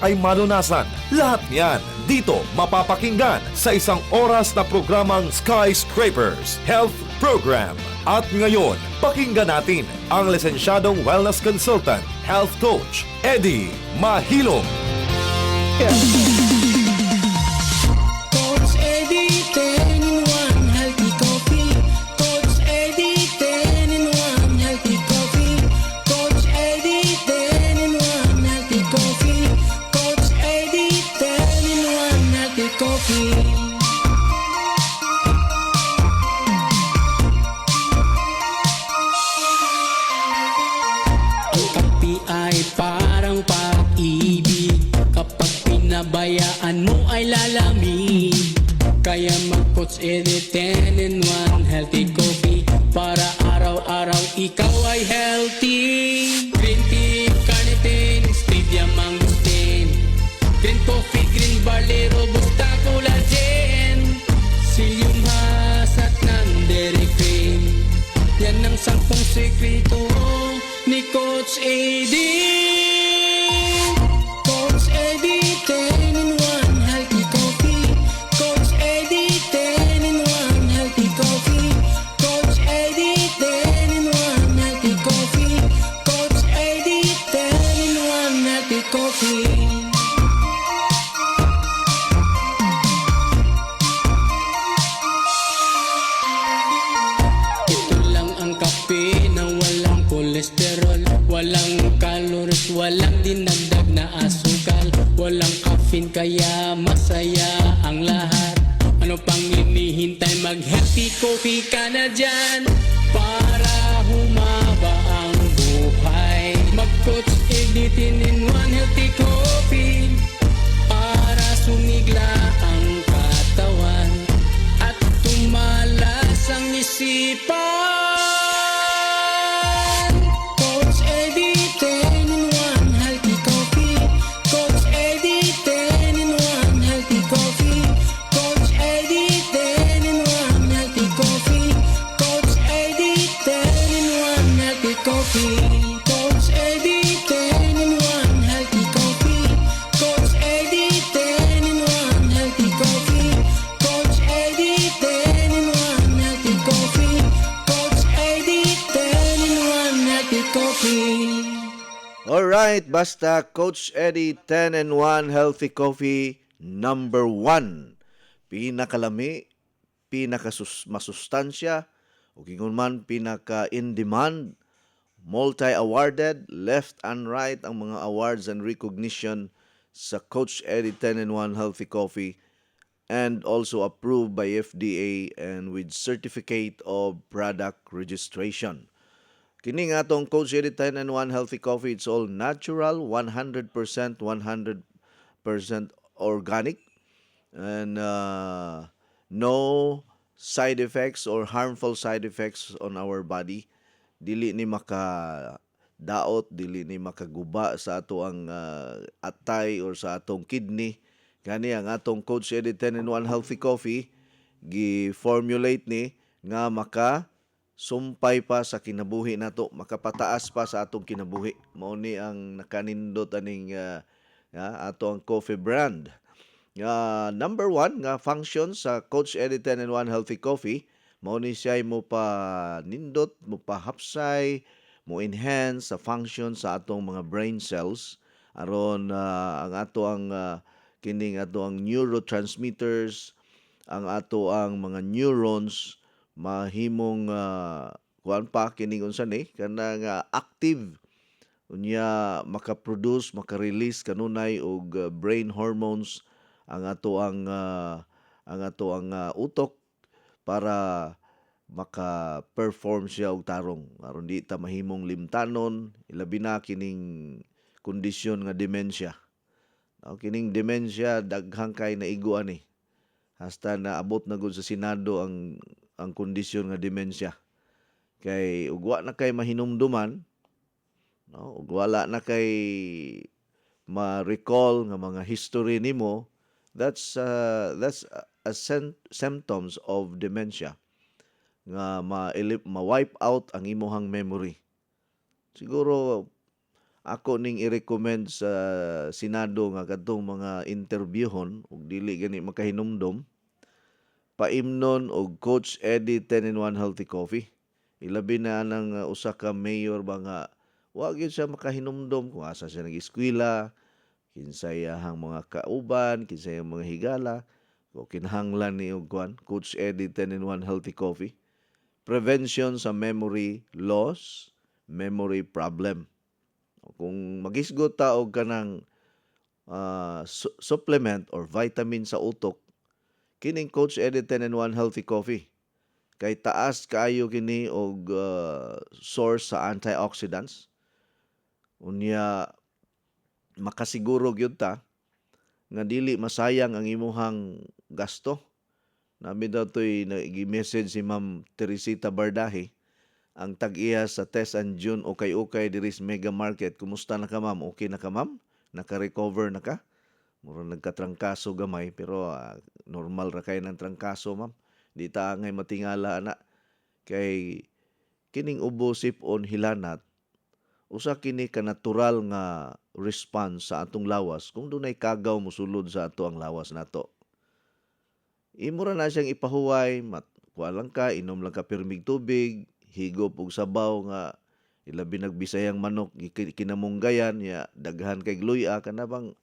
ay malunasan. Lahat niyan dito mapapakinggan sa isang oras na programang Skyscrapers Health Program. At ngayon, pakinggan natin ang lisensyadong wellness consultant, health coach, Eddie Mahilom. Coach Eddie, 10 in 1 healthy coffee. Coach Eddie, 10 in 1 healthy coffee. Coach Eddie, 10 in 1 healthy coffee. Coach Eddie, 10 in 1 healthy coffee. Ang kape ay parang pag-ibig. Kapag pinabayaan mo ay lalamig. Kaya mag-Coach Eddie 10 in 1 healthy coffee. Para araw-araw ikaw ay healthy. Green tea, carnitine, stevia, mangosteen. Green coffee, green barley, robusta, collagen. Psyllium hasat ng dairy cream. Yan ang 10 sekreto ni Coach Eddie. Coach Eddie, 10 in 1 healthy coffee. Coach Eddie, 10 in 1 healthy coffee. Coach Eddie, 10 in 1 healthy coffee. Coach Eddie, 10 in 1 healthy coffee. Ito lang ang kape na walang kolesterol, walang calories, walang dinagdag na asukal, walang caffeine kaya masaya ang lahat. Ano pang hinihintay, mag-healthy coffee ka na dyan para humaba ang buhay. Mag-Coach Eddie 10 in 1 healthy coffee para sumigla ang katawan at tumalas ang isipan. Coach Eddie 10 in 1 healthy coffee. Coach Eddie 10 in 1 healthy coffee. Coach Eddie 10 in 1 healthy coffee. Coach Eddie 10 in 1 healthy coffee. Coach Eddie 10 in 1 healthy coffee. Coach Eddie 10 in 1 healthy coffee. Coach Eddie 10 in 1 healthy coffee. Coach Eddie 10 in 1 healthy coffee. Alright, basta Coach Eddie 10 and 1 Healthy Coffee number 1. Pinakalami, masustansya, o kingon man pinaka-in-demand, multi-awarded, left and right ang mga awards and recognition sa Coach Eddie 10 and 1 Healthy Coffee, and also approved by FDA and with certificate of product registration. Kini nga atong Coach Eddie 10 and 1 Healthy Coffee, it's all natural, 100% organic, and no side effects or harmful side effects on our body. Dili ni makadaot, dili ni makaguba sa ato ang atay or sa atong kidney. Kani ang atong Coach Eddie 10 and 1 Healthy Coffee gi-formulate ni nga sumpay pa sa kinabuhi nato, makapataas pa sa atong kinabuhi. Mao ni ang nakanindot aning ato ang coffee brand. Number 1 nga function sa Coach Eddie 10 and 1 Healthy Coffee, mao ni siya mo pa nindot, mo pa hapsay, mo enhance sa function sa atong mga brain cells aron ang ato ang kining ato ang neurotransmitters, ang ato ang mga neurons mahimong kuan pa kining unsa ni kanang active unya, maka-produce, maka-release kanunay og brain hormones ang ato ang utok para maka-perform siya og tarong aron di ta mahimong limtanon, ilabi na kining kondisyon nga dementia. Kining dementia daghang kay naigo ani, hasta naabot na gud sa Senado ang kondisyon nga dementia. Kay ug wa na kay mahinumduman, no? Ug wala na kay ma-recall nga mga history nimo, that's symptoms of dementia nga ma-wipe out ang imuhang memory. Siguro ako ning i-recommend sa Senado nga kadtong mga interviewhon ug dili gani makahinumdom, paimnon og Coach Eddie 10-in-1 Healthy Coffee. Ilabi na nang usa ka mayor ba nga wa gyud siya makahinumdom kung asa siya nag-eskwela, kinsay iyahang mga kauban, kinsay iyang mga higala, o kinahanglan ni og kuan Coach Eddie 10-in-1 Healthy Coffee. Prevention sa memory loss, memory problem. Kung magisgot ta og kanang supplement or vitamin sa utok, kining Coach Eddie 10-in-1 Healthy Coffee kay taas kaayo kini og source sa antioxidants. Unya makasiguro gyud ta nga dili masayang ang imuhang gasto. Nami daw to'y nag-message si Ma'am Teresita Bardahe, ang tag-iya sa Tess and June ukay-ukay diri sa Mega Market. Kumusta na ka, ma'am? Okay na ka, ma'am? Naka-recover na ka? Mura nagkatrangkaso gamay, pero normal ra kay ng trangkaso, ma'am. Di ta ngay matingala ana. Kay kining ubo sipon hilanat, usa kini ka natural nga response sa atong lawas kung dunay kagaw mosulod sa ato ang lawas nato. Imo ra na siyang ipahuway, kuha lang ka, inom lang ka pirmig tubig, higop og sabaw nga ilabi nagbisayang manok kinamunggayan ya daghan kay gluya kana bang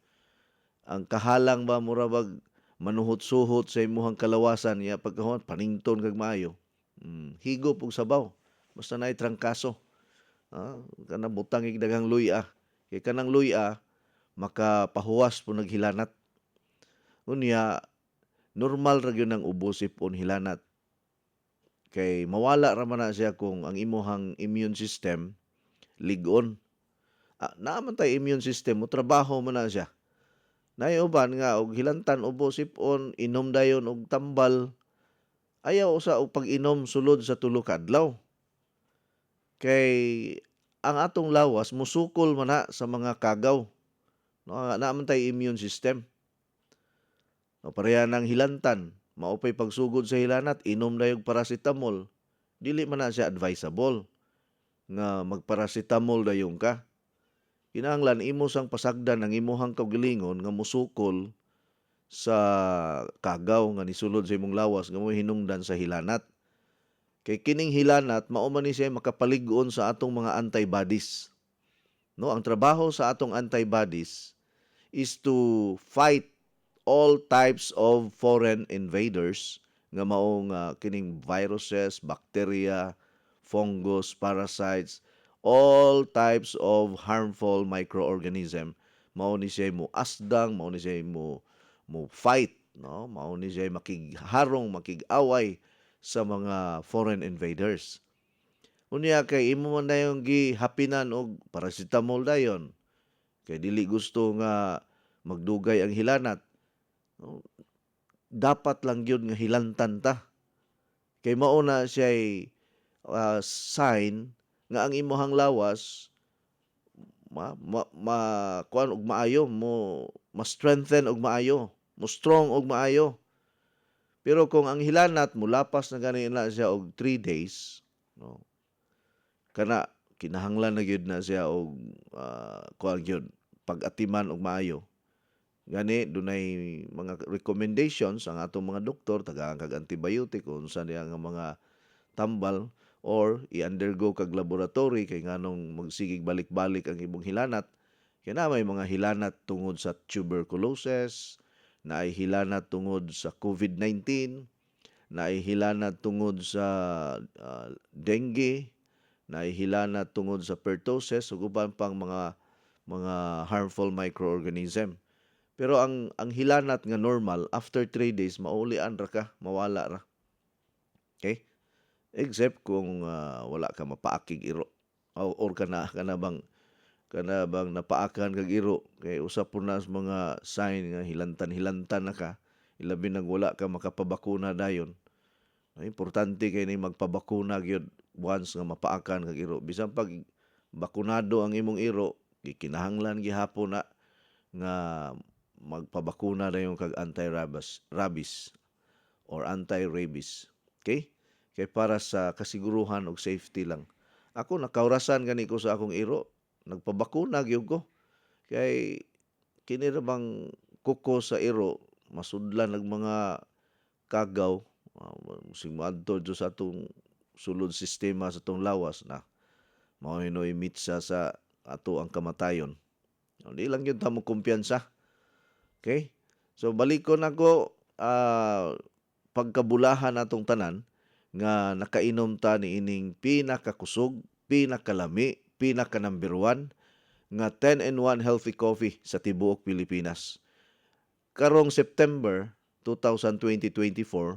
ang kahalang ba mura bag manuhot-suhot sa imuhang kalawasan ya pagkahon panington kag maayo. Higop og sabaw basta naay trangkaso. Kana butang ig daghang luya. Kay kanang luya makapahuwas po naghilanat. Unya normal ra gyud ang ubo sipon hilanat. Kay mawala ra man na siya kung ang imuhang immune system lig-on. Naaman tay immune system mo trabaho man na siya. Nayuban nga og hilantan ubo sipon inom dayon og tambal, ayaw usa og pag-inom sulod sa tulo ka adlaw. Kay ang atong lawas musukol man na sa mga kagaw. No, naaman tay immune system. No, pareha ng hilantan, maupay pagsugod sa hilanat, inom na yung paracetamol, dili man na siya advisable nga magparacetamol dayon ka. Kinahanglan imo sang pasagdan ang imuhang kaugalingon nga musukol sa kagaw nga nisulod sa imong lawas nga mo hinungdan sa hilanat. Kay kining hilanat mao man ni siya makapalig-on sa atong mga antibodies. No, ang trabaho sa atong antibodies is to fight all types of foreign invaders nga mao nga kining viruses, bacteria, fungus, parasites, all types of harmful microorganism. Mao ni siya mo asdang, mao ni siya mo fight, no? Mao ni siya makigharong, makig-away sa mga foreign invaders. Unya kay imo man dayon gihapinan og paracetamol dayon. Kay dili gusto nga magdugay ang hilanat. No? Dapat lang yun nga hilantan ta. Kay mao na siya'y sign nga ang imuhang lawas kuan og maayo mo ma-strengthen og maayo, mo strong og maayo. Pero kung ang hilanat mo lapas na gani na siya og 3 days, no? Kana kinahanglan na gyud na siya og kuan gyud pag-atiman og maayo. Gani dunay mga recommendations ang atong mga doktor tagaan kag antibiotic kung unsa diya nga mga tambal or i-undergo kag laboratory kay nganong magsigig balik-balik ang imong hilanat. Kaya na may mga hilanat tungod sa tuberculosis, na ay hilanat tungod sa COVID-19, na ay hilanat tungod sa dengue, na ay hilanat tungod sa pertussis ug uban pang mga harmful microorganism. Pero ang hilanat nga normal after 3 days maulian ra ka, mawala ra. Okay? Except kung wala ka mapaakig iro or kana bang napaakan kag iro kay usa po na mga sign nga hilantan na ka, ilabi nang wala ka makapabakuna dayon. Importante kay ni magpabakuna gyud once nga mapaakan kag iro. Bisan pag bakunado ang imong iro, gikinahanglan gihapon na nga magpabakuna dayon kag anti-rabies or anti-rabies. Okay? Kay para sa kasiguruhan og safety lang. Ako nakaurasan gani ko sa akong iro. nagpabakuna gyud ko. Kay kini ra bang kuko sa iro masudlan ng mga kagaw, sing moadto dito sa atong sulod sistema sa atong lawas na mao hinoy mitsa sa ato ang kamatayon. Di lang yun tamo kumpiyansa. Okay? So balikon ako pagkabulahan atong tanan nga nakainom ta ni ining pinakakusog, pinakalami, pinaka number 1 nga 10-in-1 healthy coffee sa tibuok Pilipinas. Karong September 2024,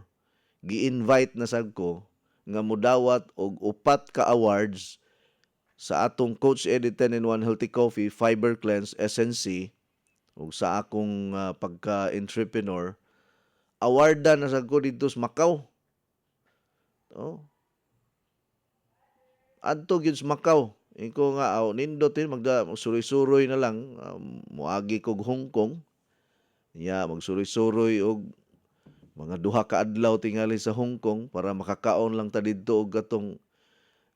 gi-invite na sad ko nga mudawat og 4 ka awards sa atong Coach Eddie 10-in-1 Healthy Coffee, Fiber Cleanse, SNC, ug sa akong pagka-entrepreneur. Awardan na sad ko dito sa Macau. Oh. Adto gyud sa Macau. Iko nga nindotin magsuroy-suroy na lang, moagi kog Hong Kong. Magsuroy-suroy og mga 2 ka adlaw tingali sa Hong Kong para makakaon lang ta didto og katong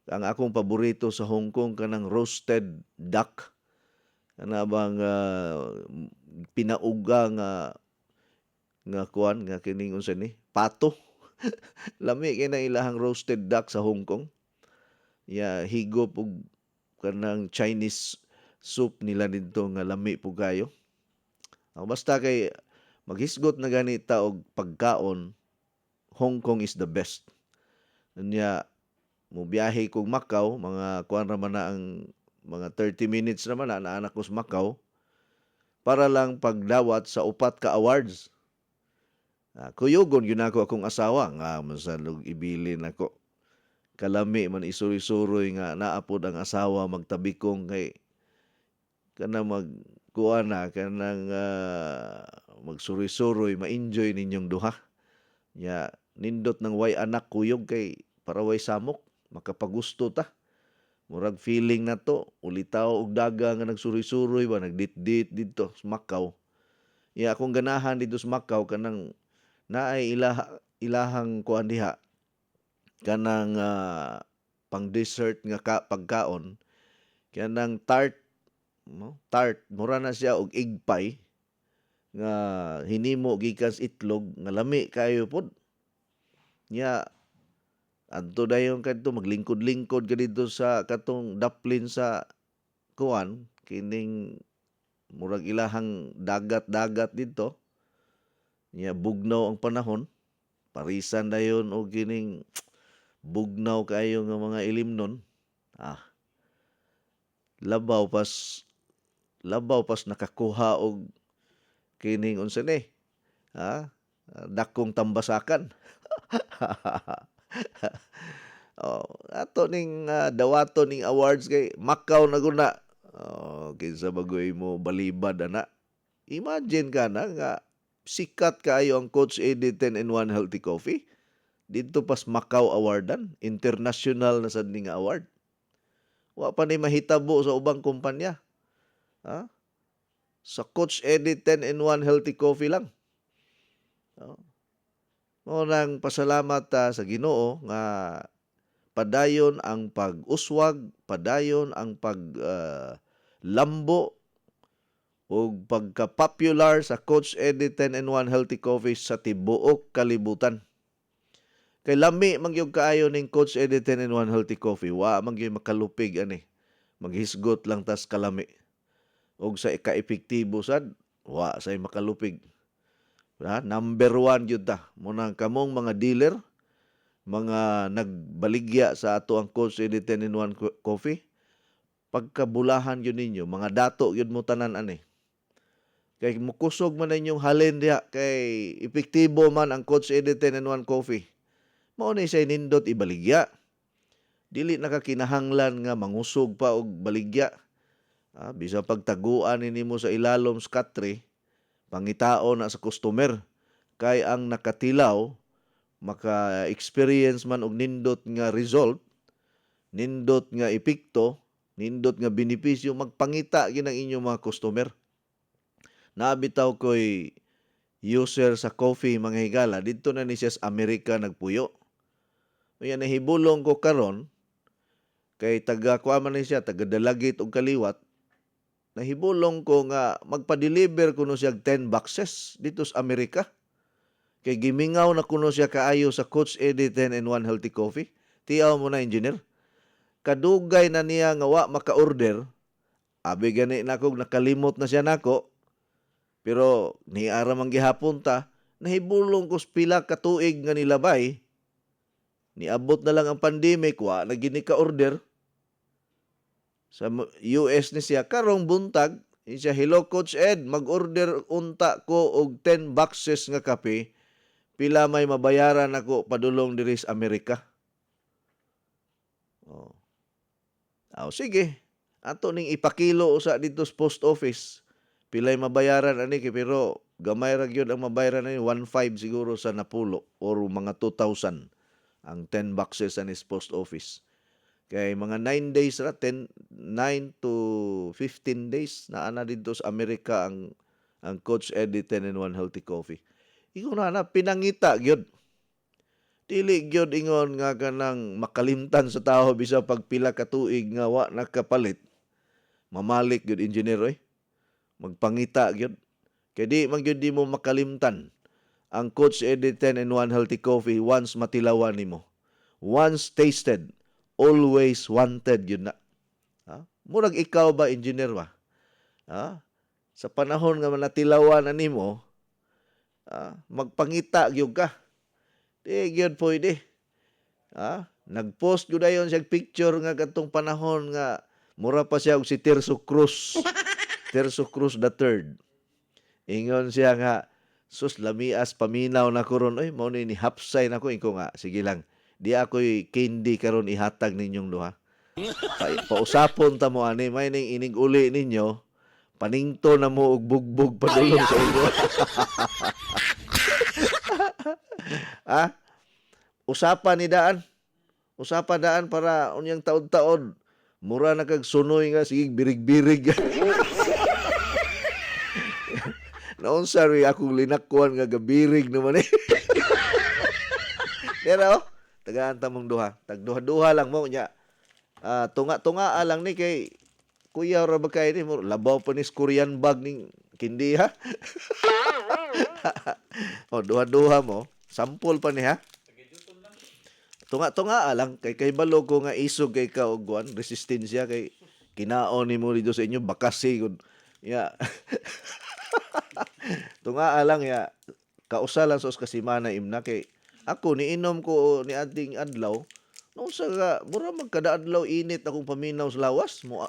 ang akong paborito sa Hong Kong kanang roasted duck. Kana bang pinauga nga kuan nga kining unsa ni? Pato. Lami kay na ilahang roasted duck sa Hong Kong. Higop og kanang Chinese soup nila dito nga lami po kayo. Basta kay maghisgot na ganita og pagkaon, Hong Kong is the best. Unya mo biyahe kog Macau, mga kuan ra man na ang mga 30 minutes naman na anak ko sa Macau para lang pagdawat sa 4 ka awards. Kuyugon gyud ako akong asawa nga masalog ibilin ako. Kalami man isuroy-suroy nga naapod ang asawa magtabikong kay kana magkuan na kanang magsuroy-suroy, ma-enjoy ninyong duha. Nindot ng way anak kuyog kay para way samok, makapagusto ta. Murag feeling na to, ulitaw og daga nga nagsuroy-suroy ba, nagdit-dit dito sa Macau. Akong ganahan dito sa Macau kanang naay ilahang kuan diha kanang pang dessert nga pagkaon kanang tart mura na siya og egg pie nga hinimo gikan sa itlog nga lami kayo pod adto dayon kadto maglingkod-lingkod ka dito sa katong daplin sa kuan kining murag ilahang dagat-dagat dito bugnaw ang panahon, parisan dayon og kining bugnaw kayo nga mga ilimnon. Labaw pas nakakuha og kining unsa ni? Dakong tambasakan. Ato ning dawaton ning awards kay Macau na guna. Kinsa bagoy mo balibad ana. Imagine ka na nga sikat kaayo ang Coach Eddie 10-in-1 Healthy Coffee. Dito pas Macau awardan, international na sad ning award. Wa pa ni mahitabo sa ubang kumpanya. Sa Coach Eddie 10-in-1 Healthy Coffee lang. Nang pasalamat sa Ginoo nga padayon ang pag-uswag, padayon ang lambo ug pagka-popular sa Coach Eddie 10-in-1 Healthy Coffee sa tibuok kalibutan. Kay lami man gyud kaayo ning Coach Eddie 10-in-1 Healthy Coffee, wa man gyud makalupig ani. Maghisgot lang tas kalami. Og sa ika-epektibo sad, wa say makalupig. Number 1 gyud ta. Munang kamong mga dealer, mga nagbaligya sa ato ang Coach Eddie 10-in-1 Coffee, pagkabulahan yun ninyo, mga dato yun mo tanan ani. Kay mukusog man ninyong halin diha kay epektibo man ang Coach Eddie 10-in-1 Coffee. Mao ni say nindot ibaligya. Dili nakakinahanglan nga mangusog pa og baligya. Bisa pagtaguan nimo sa ilalom sa katre, pangitao na sa customer. Kay ang nakatilaw, maka-experience man og nindot nga result, nindot nga epekto, nindot nga benepisyo, magpangita ginang inyong mga customer. Nabitaw ko'y user sa coffee mga higala, dito na ni siya sa Amerika nagpuyo. Kaya nahibulong ko karon kay taga-kuha man ni siya, taga-dalagit og kaliwat, nahibulong ko nga magpa-deliver kuno siya 10 boxes dito sa Amerika. Kay gimingaw na kuno siya kaayo sa Coach Eddie 10-in-1 Healthy Coffee. Tiyaw mo na, engineer. Kadugay na niya nga wa maka-order. Abi gani na kog nakalimot na siya nako. Pero niara man gihapon ta, nahibulong ko sa pila ka tuig nga nilabay. Niabot na lang ang pandemic, wa na gini ka-order. Sa US ni siya, karong buntag, siya, hello Coach Ed, mag-order unta ko og 10 boxes nga kape, pila may mabayaran ako padulong diri sa Amerika. Oh. Sige. Ato ning ipakilo usa dito sa post office. Pilay mabayaran ani pero gamay ra gyud ang mabayaran ani 1.5 siguro sa napulo or mga 2,000 ang 10 boxes sa post office. Kay mga 9 days ra, 9 to 15 days na ana dito sa Amerika ang Coach Eddie 10-in-1 Healthy Coffee. Ingon na pinangita gyud. Dili gyud ingon nga kanang makalimtan sa tao bisa pagpila ka tuig nga wa nakapalit. Mamalik gyud engineer oy. Magpangita gyud. Kay di man gyud di mo makalimtan ang Coach Eddie 10-in-1 Healthy Coffee once matilawan nimo. Once tasted, always wanted yun na. Murag ikaw ba, engineer ba? Sa panahon nga natilawan na nimo, magpangita gyud ka. Di gyud pwede. Nag-post gyud ayon siya picture nga katong panahon nga mura pa siya og si Tirso Cruz. Tirso Cruz III. Ingon siya nga, sus lamias paminaw na ko ron. Oy, mao ni hapsay na ko. Inko nga, sige lang. Di ako'y candy karon ihatag ninyong duha. Pausapon ta mo ani, may ning inig uli ninyo, paningto na mo og bugbog padulong sa inyo. Usapan ni daan. Usapan daan para unyang taon-taon. Mura na kag sunoy nga, sige birig-birig. Noon sorry, akong linakkuan nga gabirig naman eh. Pero, tagaan ta mong duha. Tagduha-duha lang mo niya. Tunga-tunga lang ni kay kuya ra ba kay ni mo labaw pa ni Korean bag ning kindi ha. Duha-duha mo, sample pa ni ha. Tunga-tunga lang kay balo ko nga isog kay ka og resistensya kay kinaon nimo dito sa inyo bakasi kun. Ya. Tunga lang ya. Kausa lang sa kasimana imna kay ako niinom ko ni ading adlaw. Nung sa mura magkadaadlaw init akong paminaw sa lawas mo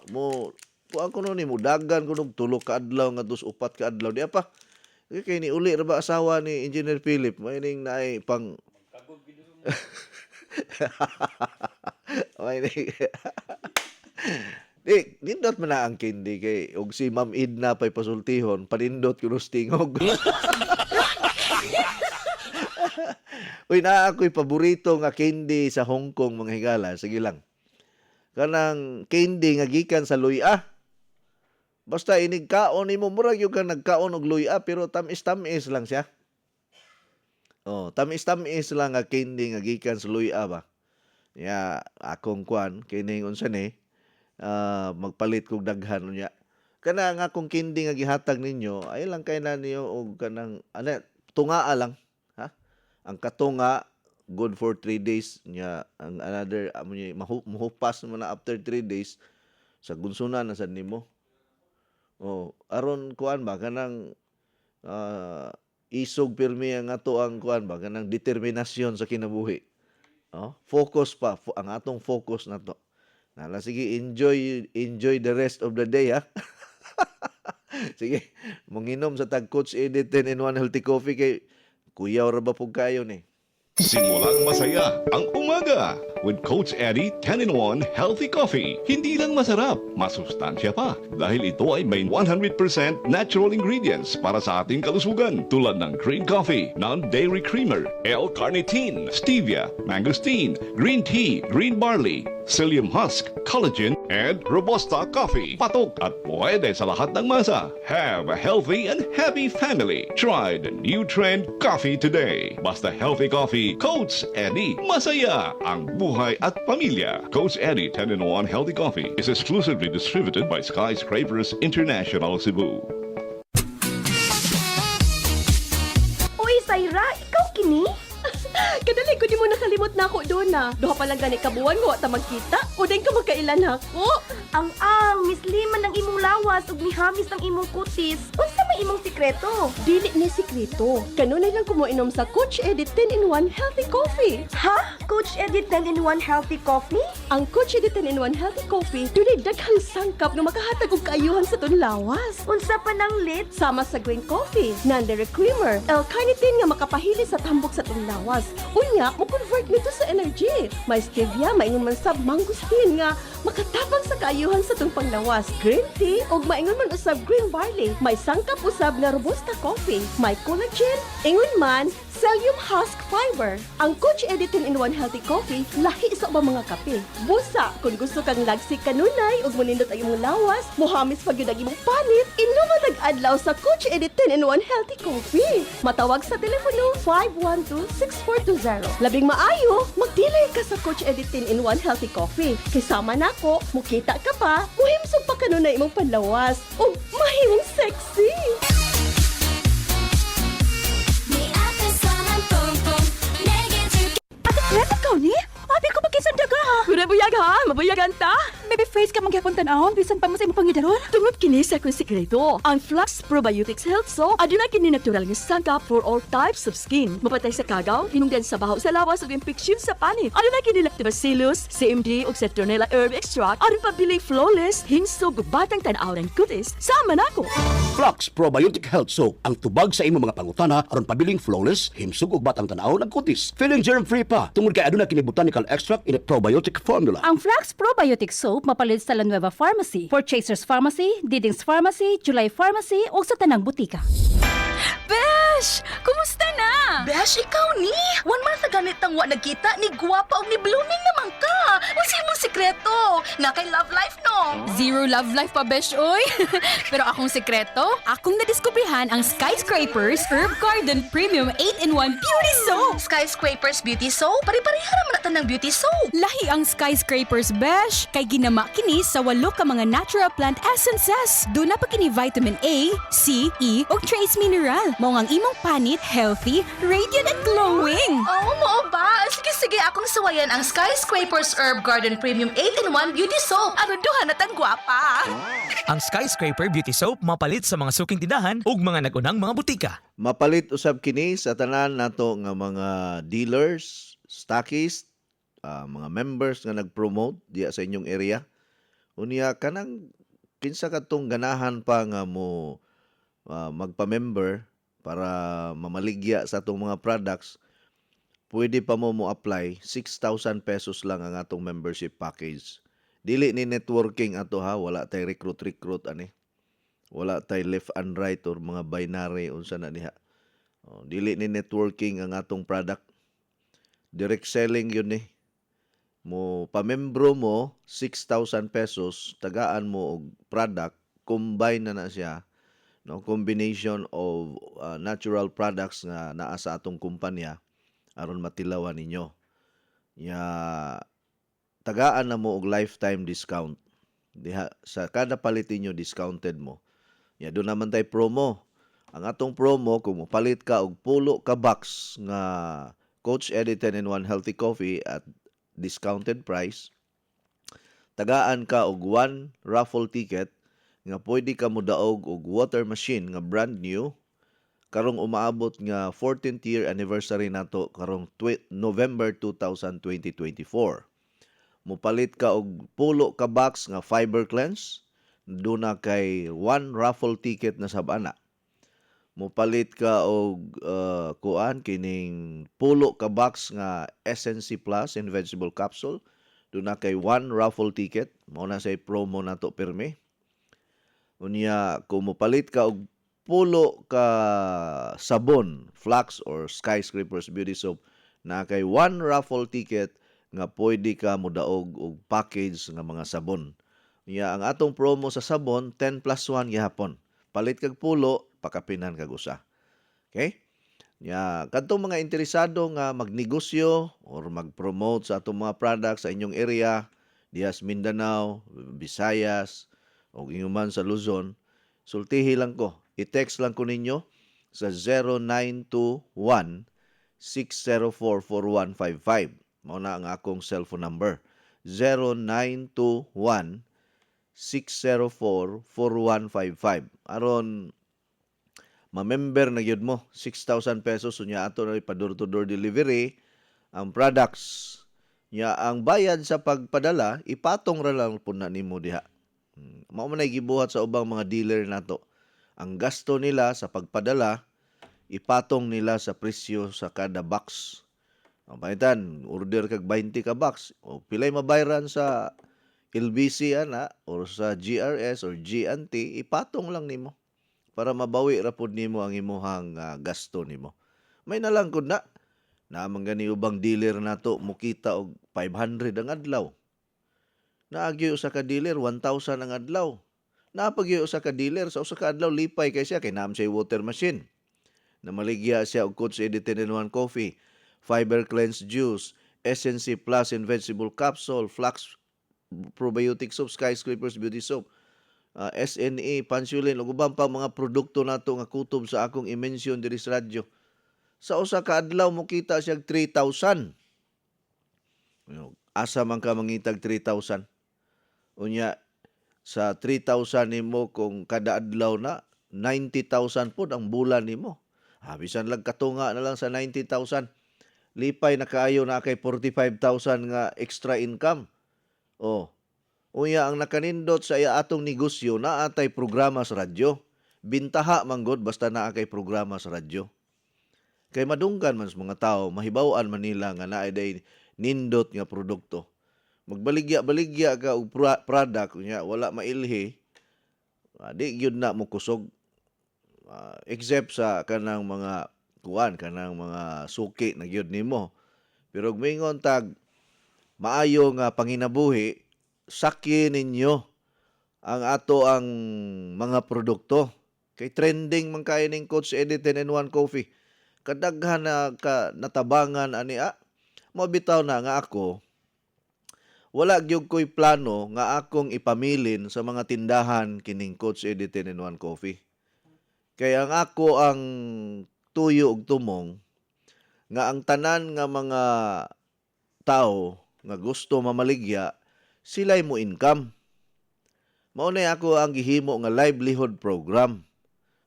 kuan ko no ni mo dagan ko og 3 ka adlaw nga 2-4 ka adlaw di pa. Kay ni uli ra ba asawa ni Engineer Philip may ning naay pang nindot man na ang kindi kay og si Ma'am Edna pay pasultihon panindot kuno stingog. Uy, na ako'y paborito nga candy sa Hong Kong mga higala. Sige lang. Kanang candy nga gikan sa luya. Basta inigkaon nimo murag yung ka nagkaon og luya pero tamis-tamis lang siya. Tamis-tamis lang nga candy nga gikan sa luya ba. Ya, akong kuan kining unsa ni magpalit kog daghan niya. Kana nga akong candy nga gihatag ninyo, ay lang kay na niyo og kanang tungaa lang. Ang katunga good for 3 days niya ang another mahupas naman na after 3 days sa gunsuna na sad nimo. Aron kuan ba kanang isog pirmi ang ato ang kuan ba kanang determinasyon sa kinabuhi. Focus pa ang atong focus na to. Nala sige enjoy the rest of the day ha. Sige, manginom sa tag Coach Eddie 10-in-1 Healthy Coffee kay kuya ra ba pug kayo ni? Simulang masaya ang umaga with Coach Eddie 10-in-1 Healthy Coffee. Hindi lang masarap, masustansya pa dahil ito ay may 100% natural ingredients para sa ating kalusugan tulad ng green coffee, non-dairy creamer, L-carnitine, stevia, mangosteen, green tea, green barley, psyllium husk, collagen, and Robusta coffee. Patok at pwede sa lahat ng masa. Have a healthy and happy family. Try the new trend coffee today. Basta healthy coffee, Coach Eddie. Masaya ang buhay. buhay at pamilya. Coach Eddie 10-in-1 Healthy Coffee is exclusively distributed by Skyscrapers International Cebu. Uy, Syra, ikaw kini? Kadali ko di mo nakalimot na ako doon na. Duha pa lang gani kabuwan mo ta magkita. O din ka magkailan ako. Ang misliman ng imong lawas ug mihamis ang imong kutis. Unsa may imong sikreto? Dili ni sikreto. Kanunay lang ko mo inom sa Coach Edit 10-in-1 Healthy Coffee. Ha? Coach Edit 10-in-1 Healthy Coffee? Ang Coach Edit 10-in-1 Healthy Coffee dunay daghang sangkap nga makahatag og kaayuhan sa ton lawas. Unsa pa nang lit? Sama sa green coffee, non-dairy creamer, L-carnitine nga makapahili sa tambok sa ton lawas. Unya, mo convert nito sa energy. May stevia, maingon man sab mangustin nga makatapang sa kaayuhan sa tong panglawas. Green tea ug maingon man usab green barley. May sangkap usab nga robusta coffee. May collagen, ingon man psyllium husk fiber. Ang Coach Edit 10-in-1 Healthy Coffee lahi sa ubang mga kape. Busa kung gusto kang lagsik kanunay ug munindot ang imong lawas, mohamis pag yun ang imong panit, inuman nag-adlaw sa Coach Edit 10-in-1 Healthy Coffee. Matawag sa telepono 512-6420. Labing maayo, magdilay ka sa Coach Edit 10-in-1 Healthy Coffee. Kisama nako, mukita ka pa, muhimsog pa kanunay imong panlawas ug mahimong sexy. Leto ka ni? Abi ko magkisan daga ha. Mura buyag ha, mabuyagan ta. Baby face ka magyapon tan-awon bisan pa mo sa imong pangidaron. Tungod kini sa akong sikreto, ang Flux Probiotics Health Soap aduna kini natural nga sangkap for all types of skin. Mapatay sa kagaw, hinungdan sa baho sa lawas ug infeksyon sa panit. Aduna kini Lactobacillus, CMD ug Citronella herb extract aron pabili flawless, hinsog ug batang tan-awon kutis. Sama nako. Flux Probiotic Health Soap ang tubag sa imong mga pangutana aron pabiling flawless, himsog ug batang tanaw ug kutis. Feeling germ-free pa tungod kay aduna kini botanical extract in a probiotic formula. Ang Flax Probiotic Soap mapalit sa La Nueva Pharmacy, Purchasers Pharmacy, Diding's Pharmacy, July Pharmacy ug sa tanang butika. Besh! Kumusta na? Besh, ikaw ni? One month na ganit ang wa nagkita, ni guwapa o ni blooming naman ka. Unsa imong sikreto? Na kay love life, no? Zero love life pa, Besh, oy. Pero akong sikreto, akong nadiskubrihan ang Skyscrapers Herb Garden Premium 8-in-1 Beauty Soap. Skyscrapers Beauty Soap? Pari-parihara man natin ng beauty soap. Lahi ang Skyscrapers, Besh. Kay ginama kini sa 8 ka mga natural plant essences. Doon na pa kini vitamin A, C, E, o trace mineral. Mao ang imong panit healthy, radiant at glowing. Oo, mo ba? Sige, akong suwayan ang Skyscrapers Herb Garden Premium 8-in-1 Beauty Soap. Ano duha na tang gwapa? Ang Skyscraper Beauty Soap mapalit sa mga suking tindahan ug mga nagunang mga butika. Mapalit usab kini sa tanan nato nga mga dealers, stockists, mga members nga nag-promote diya sa inyong area. Unya kanang kinsa kadtong ganahan pa nga mo magpa-member para mamaligya sa atong mga products, pwede pa mo apply 6,000 pesos lang ang atong membership package. Dili ni networking ato ha, wala tay recruit ani. Wala tay left and right or mga binary unsa na niha. Dili ni networking ang atong product. Direct selling yun ni. Mo pamembro mo 6,000 pesos, tagaan mo og product, combine na siya. No, combination of natural products nga naa sa atong kumpanya aron matilawan ninyo. Ya tagaan na mo og lifetime discount. Diha sa kada palit ninyo discounted mo. Ya doon naman tay promo. Ang atong promo kung mopalit ka og pulo ka box nga Coach Eddie 10-in-1 Healthy Coffee at discounted price, tagaan ka og 1 raffle ticket nga pwede ka modaog og water machine nga brand new karong umaabot nga 14th year anniversary nato karong November 2024. Mopalit ka og pulo ka box nga fiber cleanse, duna kay 1 raffle ticket na sabana. Mopalit ka og kining pulo ka box nga SNC Plus and vegetable capsule, duna kay 1 raffle ticket, mao na say promo nato pirmi. Unya, kung mopalit ka og pulo ka sabon, Flux or Skyscrapers Beauty Soap, na kay 1 raffle ticket nga pwede ka modaog og package nga mga sabon. Unya, ang atong promo sa sabon, 10+1 gihapon. Palit kag pulo, pakapinan kag usa. Okay? Ya, kadtong mga interesado nga magnegosyo or mag-promote sa atong mga products sa inyong area, diha sa Mindanao, Visayas, o inyuman sa Luzon, sultihi lang ko. I-text lang ko ninyo sa 0921 6044155. Mao na ang akong cellphone number. 0921 6044155. Aron ma-member na gyud mo 6,000 pesos unya ato na pa door to door delivery ang products nya ang bayad sa pagpadala ipatong ra lang pud na nimo diha. Mao man ay gibuhat sa ubang mga dealer nato. Ang gasto nila sa pagpadala ipatong nila sa presyo sa kada box. Ang panitan, order kag 20 ka box o pilay mabayran sa LBC ana or sa GRS or GNT ipatong lang nimo para mabawi ra pud nimo ang imuhang gasto nimo. May nalang kun na man gani ubang dealer nato mukita og 500 ang adlaw. Naagyo usa ka dealer 1,000 ang adlaw. Napagyo usa ka dealer sa usa ka adlaw lipay kay siya kay naam siya water machine. Namaligya siya og Coach Eddie 10-in-1 coffee, Fiber Cleanse Juice, SNC Plus and Vegetable Capsule, Flax Probiotic Soap, Skyscrapers Beauty Soap, SNE, Pansulin, ug ubang pa mga produkto nato nga kutob sa akong i-mention diri sa radyo. Sa usa ka adlaw mo kita siya 3,000. Asa man ka mangitag 3,000? Unya sa 3,000 nimo kung kada adlaw na 90,000 pud ang bulan nimo. Bisan lang katunga na lang sa 90,000. Lipay na kaayo na kay 45,000 nga extra income. Unya ang nakanindot sa atong negosyo na atay programa sa radyo. Bintaha manggod basta naa kay programa sa radyo. Kay madunggan man sa mga tao, mahibaw-an man nila nga naay day nindot nga produkto. Magbaligya-baligya ka og product unya wala mailhi, di gyud na mo kusog. Except sa kanang mga kanang mga suki na gyud nimo. Pero mingon tag maayo nga panginabuhi, sakyi ninyo ang ato ang mga produkto. Kay trending man kay ning Coach Eddie 10-in-1 coffee. Kadaghan na natabangan ani mo bitaw na nga ako wala gyud ko'y plano nga akong ipamilin sa mga tindahan kining Coach Eddie 10-in-1 coffee. Kaya ang ako ang tuyo og tumong nga ang tanan nga mga tao nga gusto mamaligya sila'y mo income. Mao na ako ang gihimo nga livelihood program.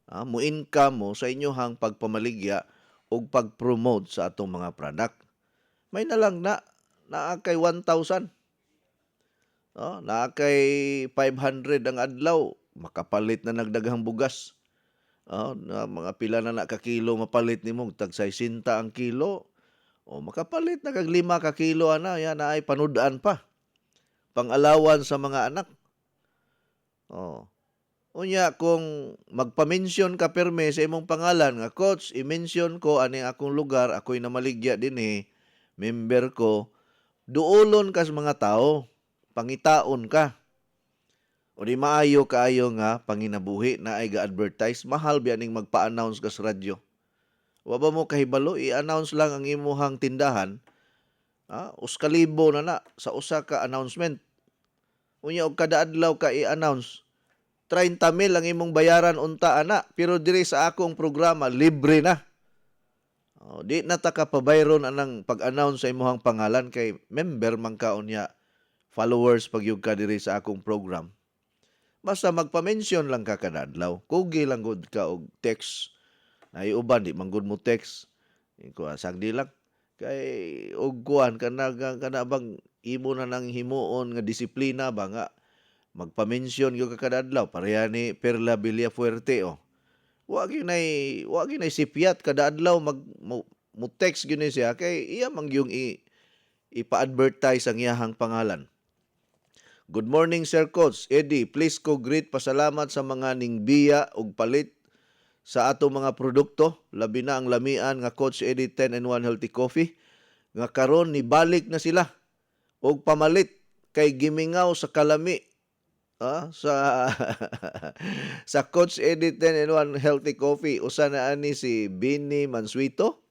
Mo income mo sa inyohang pagpamaligya o pag-promote sa atong mga product. May nalang na kay 1,000. Na kay 500 ang adlaw, makapalit na nagdaghang bugas. Na mga pila na ka kilo mapalit nimo tag 60 ang kilo. Makapalit na kag 5 ka kilo ana, yan na ay panudan pa. Pang-alawan sa mga anak. Unya kung magpa-mention ka perme sa imong pangalan nga coach, i-mention ko ani akong lugar, ako'y namaligya dinhi, member ko, duolon ka sa mga tao, pangitaon ka. O di maayo kaayo nga panginabuhi na ay ga-advertise, mahal biyaning magpa-announce ka sa radyo. Wa ba mo kahibalo, i-announce lang ang imuhang tindahan, uskalibo na sa usa ka announcement. Unya og kada adlaw ka i-announce, 30,000 ang imong bayaran unta ana, pero diri sa akong programa libre na. Di na ta ka pabayron anang pag-announce sa imong pangalan kay member man ka unya, followers pagyug ka diri sa akong program. Basta magpa-mention lang ka kada adlaw. Kugi lang gud ka og text. Ay uban di man gud mo text. Sagdi lang kay og kuan kana bang imo na nang himuon nga disiplina ba nga magpa-mention gyud ka kada adlaw pareha ni Perla Villafuerte Wa ginay sipiat kada adlaw mo text gyud siya kay iya man yung ipa-advertise ang iyahang pangalan. Good morning Sir Coach Eddie, please ko greet pasalamat sa mga ningbiya og palit sa ato mga produkto, labi na ang lamian nga Coach Eddie 10-in-1 healthy coffee nga karon ni balik na sila og pamalit kay gimingaw sa kalami. sa sa Coach Eddie 10 in 1 Healthy Coffee usa na ani si Bini Mansuito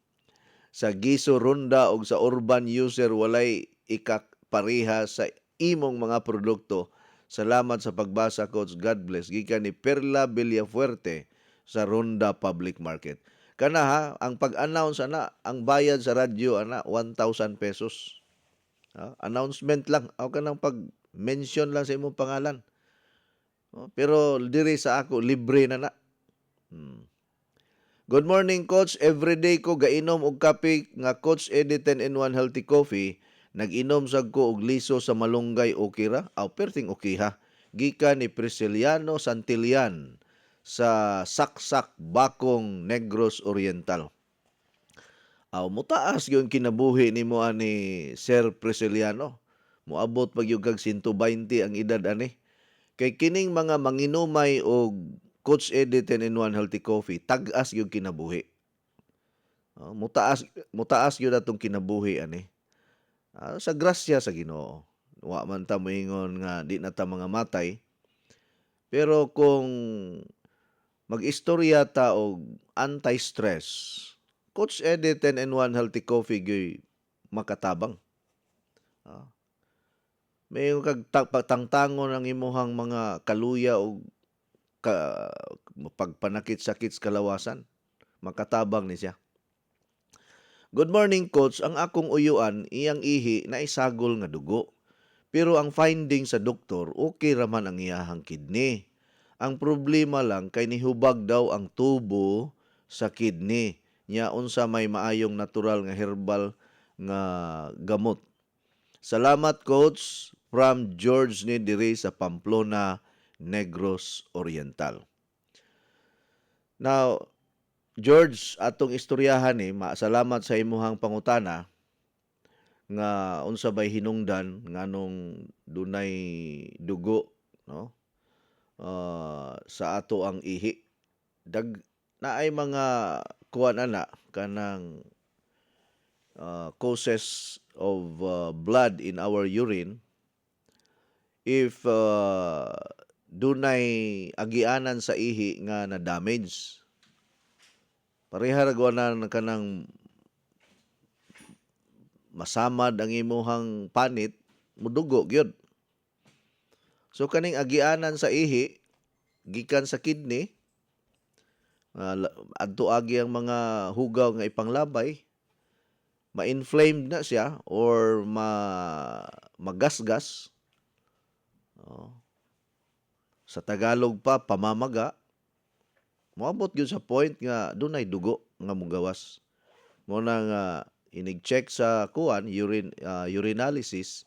sa Giso Ronda ug sa urban user walay ikakpareha sa imong mga produkto. Salamat sa pagbasa, Coach. God bless. Gikan ni Perla Villafuerte sa Ronda Public Market. Kana ha, ang pag-announce ana, ang bayad sa radyo ana 1,000 pesos. Announcement lang. O kanang pag-mention lang sa imong pangalan. Pero diri sa ako libre na na. Good morning, Coach. Everyday ko gainom og kape nga Coach Eddie 10 in 1 Healthy Coffee. Nag-inom sad ko og liso sa malunggay, okay ra? Perting okay ha. Gikan ni Prisciliano Santillan sa Saksak, Bakong, Negros Oriental. Mutaas yung kinabuhi ni mo ani Sir Prisciliano. Moabot pag yung kag 120 ang edad ani. Kay kining mga manginumay og Coach Eddie 10 in 1 Healthy Coffee, tag-as yung kinabuhi. Mutaas yun atong kinabuhi ani. Sa grasya sa Ginoo. Wa man ta moingon nga di na ta mga matay. Pero kung mag-istorya ta og anti-stress, Coach Eddie 10 in 1 Healthy Coffee gyoy makatabang. May kag pagtangtangon ang imuhang mga kaluya o pagpanakit-sakit sa kalawasan. Makatabang ni siya. Good morning, Coach. Ang akong uyuan, iyang ihi na isagol nga dugo. Pero ang finding sa doktor, okay raman ang iyahang kidney. Ang problema lang kay nihubag daw ang tubo sa kidney. Nya unsa may maayong natural nga herbal nga gamot. Salamat, Coach, from George ni diri sa Pamplona, Negros Oriental. Now, George, atong istoryahan ni, salamat sa imuhang pangutana nga unsa bay hinungdan nganong dunay dugo, no? Sa ato ang ihi. Naay mga kuan ana kanang causes of blood in our urine if dunay agianan sa ihi nga na damage. Pareha ra na kanang masamad ang imuhang panit, mudugo gyud. So kaning agianan sa ihi gikan sa kidney, adto agi ang mga hugaw nga ipanglabay, ma-inflamed na siya or magasgas. Sa Tagalog pa, pamamaga. Moabot gyud sa point nga dunay dugo nga mugawas. Mo na nga inig-check sa kuan urinalysis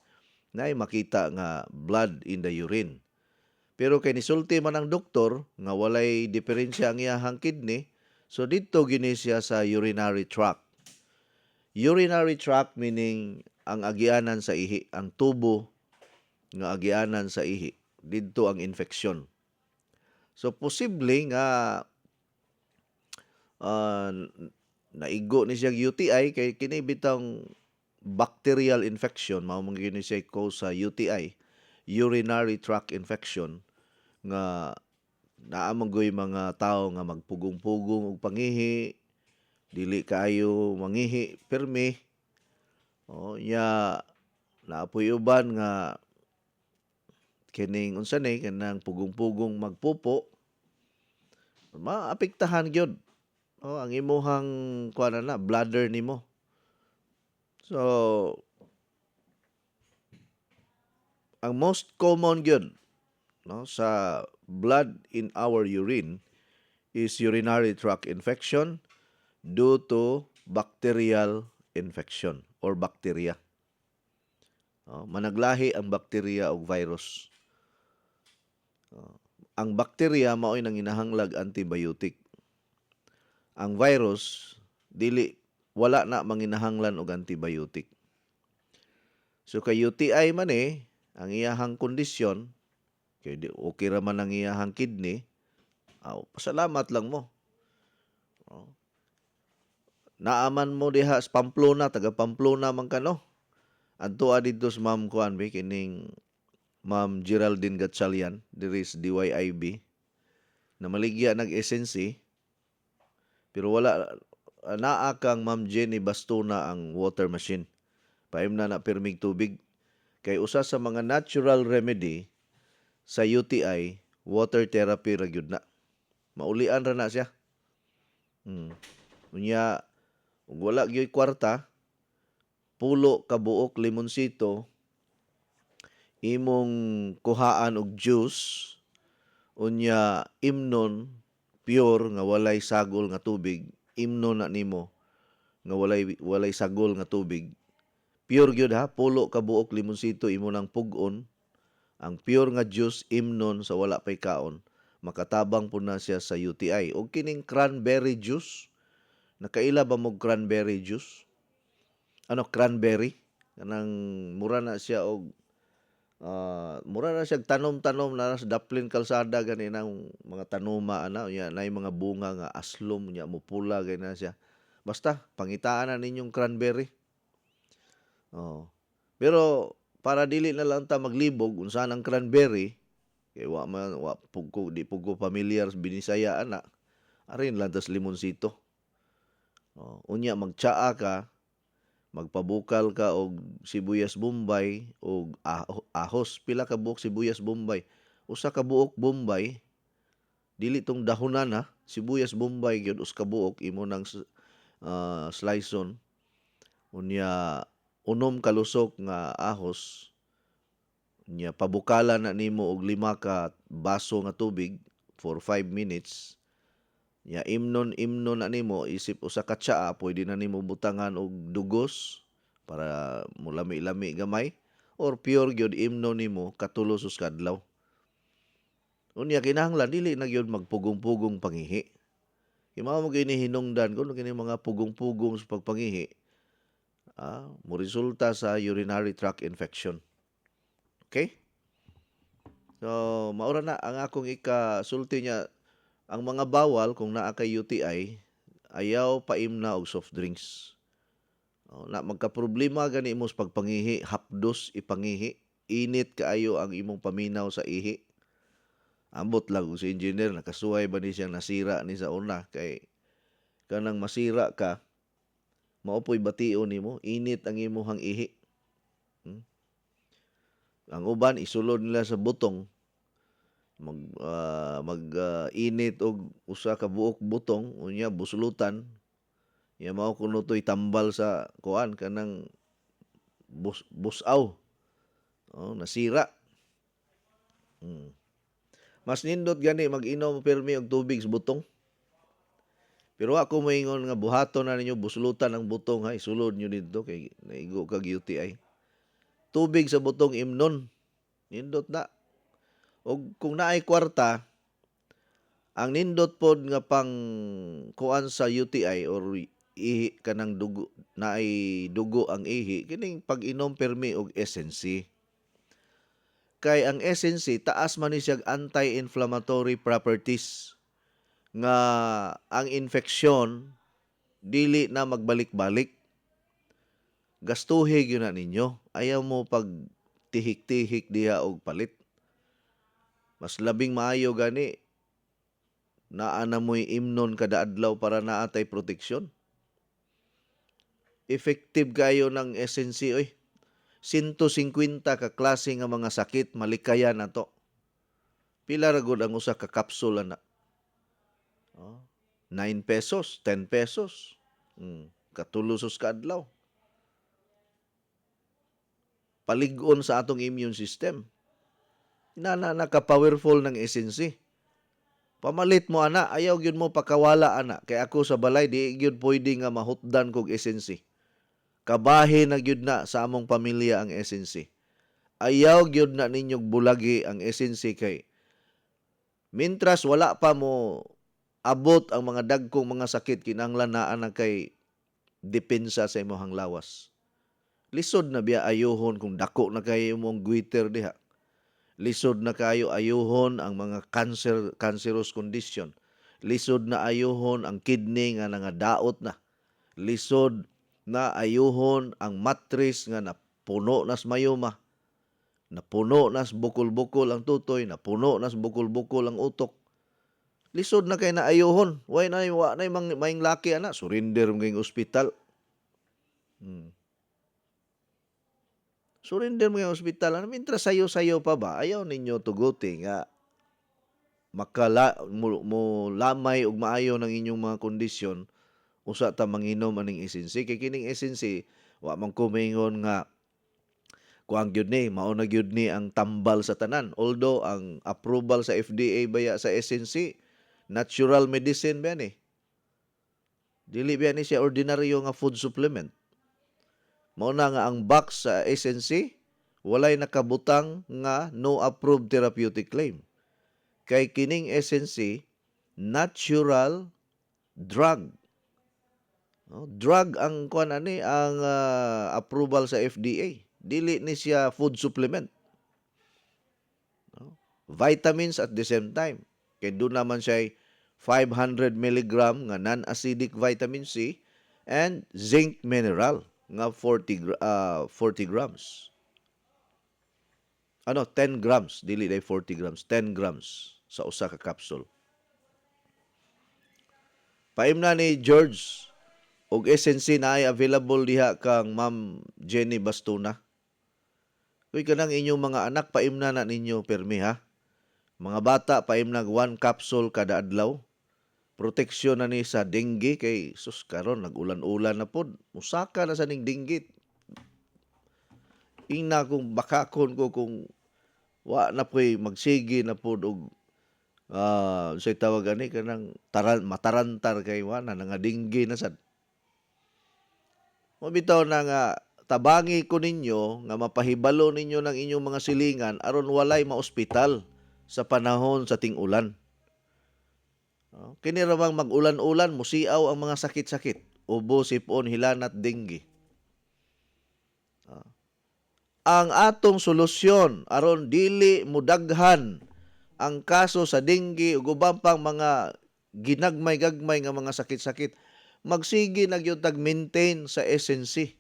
na makita nga blood in the urine. Pero kay nisulti man ang doktor nga walay diferensya ang iyahang kidney, so didto gini siya sa urinary tract. Urinary tract meaning ang agianan sa ihi, ang tubo nga agianan sa ihi, didto ang infeksyon. So posible nga naigo ni siya UTI kay kini bitang bacterial infection mao man gini siya cause sa UTI, urinary tract infection, nga naamanggoy mga tao nga magpugong-pugong og pangihi, dili kaayo mangihi permi. Naapoy uban nga kining unsa ni kanang pugong-pugong magpupo, maapektahan gyud ang imuhang kuan na bladder nimo. So ang most common gyud sa blood in our urine is urinary tract infection due to bacterial infection or bacteria. Managlahi ang bakterya o virus. Ang bakterya mao'y nanginahanglag antibiotic. Ang virus wala na manginahanglan og antibiotic. So kay UTI man ang iyahang kondisyon, kay okay ra man ang iyahang kidney, pasalamat lang mo. Naaman mo diha sa Pamplona, taga Pamplona man kano. Adto dito sa Ma'am Kuan kining Ma'am Geraldine Gatchalian, diri sa DYIB, na maligya nag-SNC, pero wala, naa kang Ma'am Jenny Bastuna ang water machine. Paimna na pirmig tubig. Kay usa sa mga natural remedy sa UTI, water therapy ra gyud na. Maulian ra na siya. Unya, ug wala gyud kwarta, pulo ka buok limonsito, imong kuhaan og juice, unya imnon pure nga walay sagol nga tubig, imnon na nimo nga walay sagol nga tubig. Pure gyud ha, pulo ka buok limonsito imo nang pug-on, ang pure nga juice imnon sa wala pay kaon, makatabang po na siya sa UTI. O kining cranberry juice, nakaila ba mo cranberry juice? Cranberry? Kanang mura na siya og mura na siya tanom-tanom na sa Daplin Kalsada gani ng mga tanuma na mga bunga nga aslom nya mupula gani na siya. Basta pangitaan na ninyong cranberry. Pero para dili na lang ta maglibog unsa ang cranberry, kay di pugko familiar sa Binisaya ana. Arin lang tas limonsito. Unya magtsaa ka, magpabukal ka og sibuyas bombay og ahos, pila ka buok sibuyas bombay. Usa ka buok bombay, dili tong dahonan ha, sibuyas bombay gyud us ka buok imo nang sliceon. Unya unom ka lusok nga ahos, unya pabukalan na nimo og 5 ka baso nga tubig for 5 minutes. Ya imnon na nimo, isip usa ka tsaa, pwede na nimo butangan og dugos para mulami-lami gamay, or pure gyud imnon nimo katulo sus kadlaw. Unya kinahanglan dili na gyud magpugong-pugong pangihi. Mao mo kini hinungdan kun kini mga pugong-pugong sa pagpangihi, mo resulta sa urinary tract infection. Okay? So maura na ang akong ikasulti niya. Ang mga bawal kung naa kay UTI, ayaw paimna og soft drinks. Na magka-problema gani mo sa pagpangihi, hapdos ipangihi, init kaayo ang imong paminaw sa ihi. Ambot lang kung si engineer nakasuway ba ni siyang nasira ni sa una, kay kanang masira ka, maupoy bation nimo, init ang imong ihi. Ang uban isulod nila sa butong, init og usa ka buok butong, unya busulutan, mao kuno to'y tambal sa kuan kanang busaw, nasira. Mas nindot gani mag-inom pirmi og tubig sa butong. Pero ako moingon nga buhaton na ninyo, busulutan ang butong ha, isulod nyo dito kay naigo kag UTI. Tubig sa butong imnon, nindot na. O kung naay kwarta, ang nindot pod nga pang kuan sa UTI or ihi kanang dugo, naay dugo ang ihi, kining pag-inom permi og SNC. Kay ang SNC taas man ni siyang anti-inflammatory properties nga ang infeksyon dili na magbalik-balik. Gastuhi gyud na ninyo. Ayaw mo pag tihik-tihik diha og palit. Mas labing maayo gani naa na mo'y imnon kada adlaw para naatay proteksyon. Effective kayo ng SNC oy. 150 ka klase nga mga sakit malikayan nato. Pila ra gud ang usa ka kapsula na? 9 pesos, 10 pesos. Katulusos ka adlaw. Palig-on sa atong immune system. Naka-powerful ng SNC. Pamalit mo ana, ayaw gyud mo pakawala ana. Kay ako sa balay di gyud pwede nga mahutdan kog SNC. Kabahin na gyud na sa among pamilya ang SNC. Ayaw gyud na ninyong bulagi ang SNC kay mintras wala pa mo abot ang mga dagkong mga sakit kinahanglan naa na kay depensa sa imong lawas. Lisod na biya ayuhon kung dako na kayo mong guiter diha. Lisod na kayo ayuhon ang mga cancerous condition. Lisod na ayuhon ang kidney nga nangadaot na. Lisod na ayuhon ang matris nga napuno nas mayoma. napuno na sa bukol-bukol ang tutoy, napuno na sa bukol-bukol ang utok. Lisod na kay na ayohon. Why na maing laki ana, surrender mo ngayong ospital. Surrender mo ngayong ospital. Ano, mintra sayo-sayo pa ba? Ayaw ninyo tuguti nga mo lamay ug maayo ng inyong mga kondisyon usa ta manginom aning esensi. Kay kining esensi wa man kumingon nga kuang gyud ni mao na gyud ni ang tambal sa tanan. Although ang approval sa FDA baya sa esensi natural medicine ba ni? Dili ba ni siya ordinaryo nga food supplement. Mao na nga ang box sa esensi walay nakabutang nga no approved therapeutic claim. Kay kining esensi natural drug. No? Drug ang kuan ani ang approval sa FDA. Dili ni siya food supplement. No? Vitamins at the same time. Kay doon naman siya 500 mg nga non-acidic vitamin C and zinc mineral nga 40 grams. 10 grams, dili day 40 grams, 10 grams sa usa ka capsule. Paimna ni George og esensi na ay available diha kang Ma'am Jenny Bastuna. Kuy kanang inyong mga anak paimna na ninyo permi ha. Mga bata paimnag 1 capsule kada adlaw. Proteksyon na ni sa dengue kay sus karon nag-ulan-ulan na pod. Musaka na sa ning dengue. Ina kung bakakon ko kung wa na po'y magsigi na pod og say tawag ani kanang matarantar kay wa na nga dengue na sad. Mabitaw na nga tabangi ko ninyo nga mapahibalo ninyo ng inyong mga silingan aron walay maospital sa panahon sa ting-ulan. Kini rawang mag-ulan-ulan, musiaw ang mga sakit-sakit. Ubo, sipon, hilanat, dengue. Ang atong solusyon aron dili mudaghan ang kaso sa dengue ug uban pang mga ginagmay-gagmay nga mga sakit-sakit, magsige na gyud tag maintain sa esensi.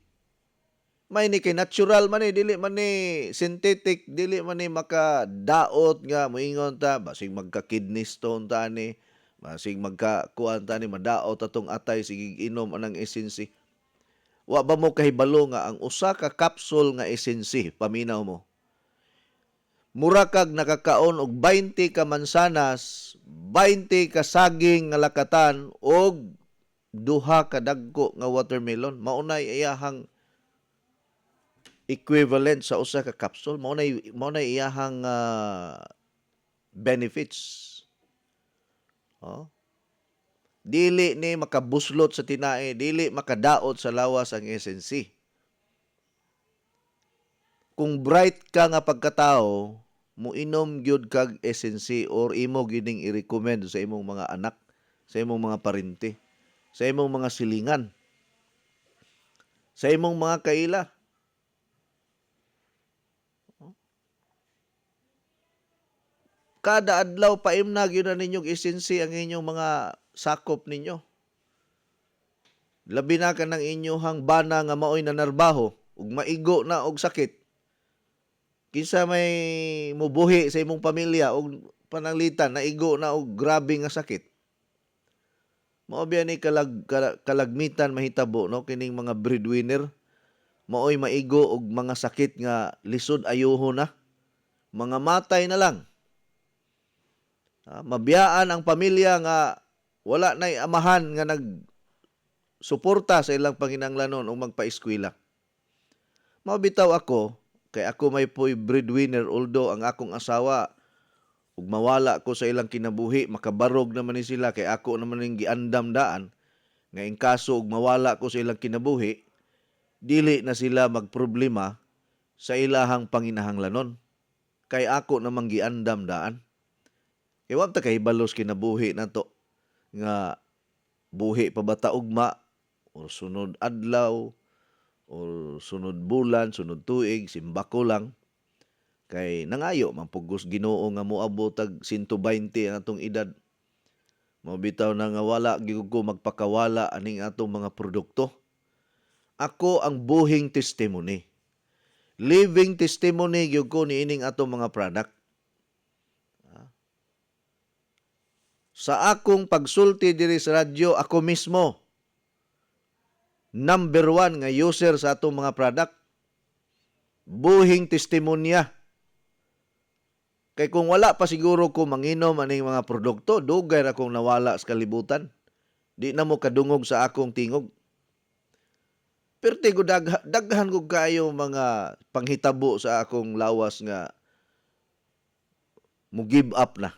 May ni kay natural man ni, dili man ni synthetic, dili man ni makadaot nga moingon ta basig magka-kidney stone ta ni. Masig magkakuan ta ni madaot atong atay sige inom anang esensi. Wa ba mo kahibalo nga ang usa ka capsule nga esensi paminaw mo. Mura kag nakakaon og 20 ka mansanas, 20 ka saging nga lakatan og duha ka dagko nga watermelon. Maunay iyahang equivalent sa usa ka capsule. Maunay iyahang benefits. Dili ni makabuslot sa tinae, dili makadaot sa lawas ang esensi. Kung bright ka nga pagkatao, muinom gyud kag esensi or imo gining i-recommend sa imong mga anak, sa imong mga parente, sa imong mga silingan, sa imong mga kaila. Kada adlaw paimnag yun na ninyong esensi ang inyong mga sakop ninyo. Labi na ka ng inyong bana nga maoy nanarbaho ug maigo na og sakit. Kinsa may mubuhi sa imong pamilya og pananglitan naigo na og grabe nga sakit. Mao biya ni kalagmitan mahitabo no kining mga breadwinner maoy maigo og mga sakit nga lisod ayuho na. Mga matay na lang. Mabiyaan ang pamilya nga wala na'y amahan nga nagsuporta sa ilang panginahanglanon o magpa-eskwela. Mabitaw ako, kay ako may po'y breadwinner although ang akong asawa ug mawala ko sa ilang kinabuhi, makabarog naman ni sila kay ako naman ning giandam daan nga in kaso ug mawala ko sa ilang kinabuhi, dili na sila magproblema sa ilahang panginahanglanon. Kay ako namang giandam daan. Kaya wag ta kahibalos kinabuhi na to nga buhi pa ba ta ugma o sunod adlaw o sunod bulan, sunod tuig, simbako lang. Kay nangayo mampugos Ginoo nga moabot tag 120 ang atong edad. Mabitaw na nga wala gyud ko magpakawala aning atong mga produkto. Ako ang buhing testimony Living testimony gyud ko niining atong mga product. Sa akong pagsulti diri sa radyo, ako mismo number 1 nga user sa atong mga product. Buhing testimonya. Kay kung wala pa siguro ko manginom aning mga produkto, dugay ra akong nawala sa kalibutan. Di na mo kadungog sa akong tingog. Pero tigo daghan ko kayo mga panghitabo sa akong lawas nga mo give up na.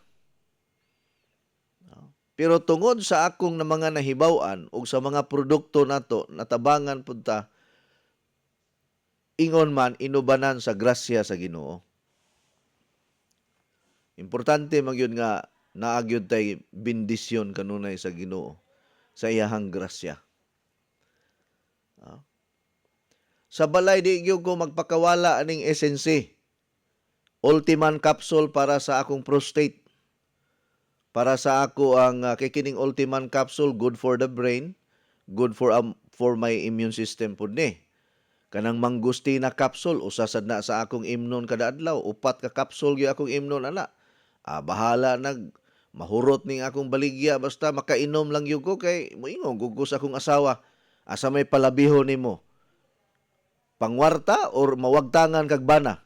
Pero tungod sa akong na mga nahibaw-an o sa mga produkto nato, natabangan punta, ingon man, inubanan sa grasya sa Ginoo. Importante magyud nga naagyod tay bendisyon kanunay sa Ginoo sa iyahang grasya. Sa balay di gyud ko magpakawala aning SNC. Ultiman capsule para sa akong prostate. Para sa ako ang kikining Ultiman capsule, good for the brain, good for my immune system pud ni. Kanang mangustina capsule, usasad na sa akong imnon kada adlaw, 4 ka capsule gyud akong imnon ana. Bahala mahurot ning akong baligya basta makainom lang gyud ko kay moingon gugos akong asawa. Asa may palabihon nimo? Pangwarta or mawagtangan kag bana?